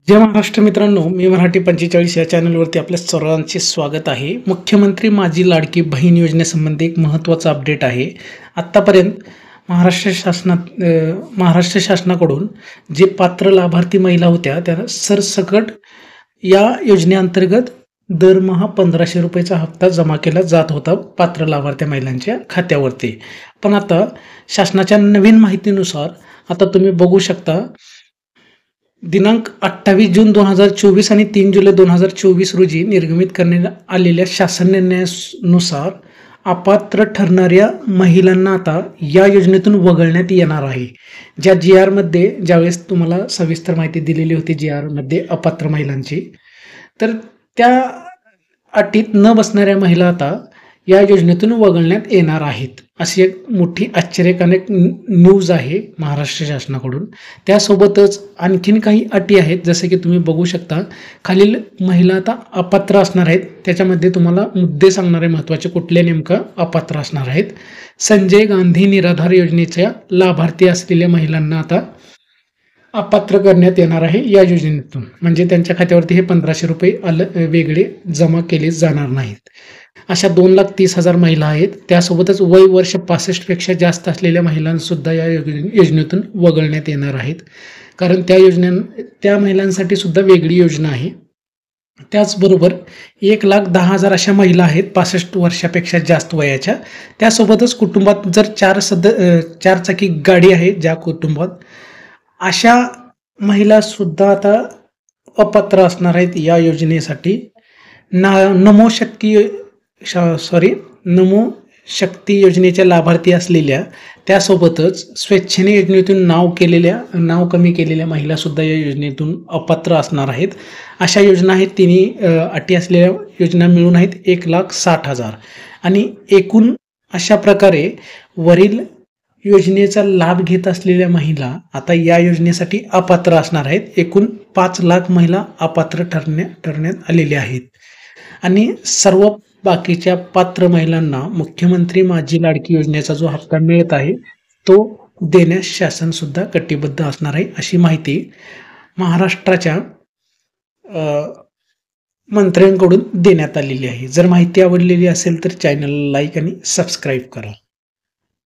जय महाराष्ट्र मित्रांनो, मी मराठी 45 या चॅनलवरती आपल्या सर्वांचे स्वागत आहे. मुख्यमंत्री माझी लाडकी बहीण योजनेसंबंधी एक महत्त्वाचा अपडेट आहे. आत्तापर्यंत महाराष्ट्र शासनाकडून जे पात्र लाभार्थी महिला होत्या त्या सरसकट या योजनेअंतर्गत दरमहा ₹1500चा हप्ता जमा केला जात होता पात्र लाभार्थी महिलांच्या खात्यावरती. पण आता शासनाच्या नवीन माहितीनुसार आता तुम्ही बघू शकता, दिनांक 28 जून 2024 आणि 3 जुलै 2024 रोजी निर्गमित करण्यात आलेल्या शासन निर्णयानुसार अपात्र ठरणाऱ्या महिलांना आता या योजनेतून वगळण्यात येणार आहे. ज्या जी आरमध्ये ज्यावेळेस तुम्हाला सविस्तर माहिती दिलेली होती जी आरमध्ये अपात्र महिलांची, तर त्या अटीत न बसणाऱ्या महिला आता या योजनेतून वगळण्यात येणार आहेत. अशी एक मोठी आश्चर्यकारक न्यूज आहे महाराष्ट्र शासनाकडून. त्यासोबतच आणखीन काही अटी आहेत, जसे की तुम्ही बघू शकता खालील महिला आता अपात्र असणार आहेत. त्याच्यामध्ये तुम्हाला मुद्दे सांगणारे महत्त्वाचे कुठले नेमकं अपात्र असणार आहेत. संजय गांधी निराधार योजनेच्या लाभार्थी असलेल्या महिलांना आता अपात्र करण्यात येणार आहे या योजनेतून. म्हणजे त्यांच्या खात्यावरती हे ₹1500 वेगळे जमा केले जाणार नाहीत. अशा 2,30,000 महिला आहेत. त्यासोबतच वय वर्ष 65 पेक्षा जास्त असलेल्या महिलांसुद्धा या योजनेतून वगळण्यात येणार आहेत. कारण त्या महिलांसाठी सुद्धा वेगळी योजना आहे. त्याचबरोबर 1,10,000 अशा महिला आहेत 65 वर्षापेक्षा जास्त वयाच्या. त्यासोबतच कुटुंबात जर चारचाकी गाडी आहे ज्या कुटुंबात, अशा महिलासुद्धा आता अपात्र असणार आहेत या योजनेसाठी. नमो शक्ती योजनेच्या लाभार्थी असलेल्या, त्यासोबतच स्वेच्छेने योजनेतून नाव कमी केलेल्या महिलासुद्धा या योजनेतून अपात्र असणार आहेत. अशा योजना आहेत, तिन्ही अटी असलेल्या योजना मिळून आहेत 1,60,000. आणि एकूण अशा प्रकारे वरील योजनेचा लाभ घेत असलेल्या महिला आता या योजनेसाठी अपात्र असणार आहेत. एकूण 5 लाख महिला अपात्र ठरण्यात आलेल्या आहेत. आणि सर्व बाकीच्या पात्र महिलांना मुख्यमंत्री माझी लाडकी योजनेचा जो हप्ता मिळत आहे तो देण्यास शासन सुद्धा कटिबद्ध असणार आहे, अशी माहिती महाराष्ट्राच्या मंत्र्यांकडून देण्यात आलेली आहे. जर माहिती आवडलेली असेल तर चॅनलला लाईक आणि सबस्क्राईब करा.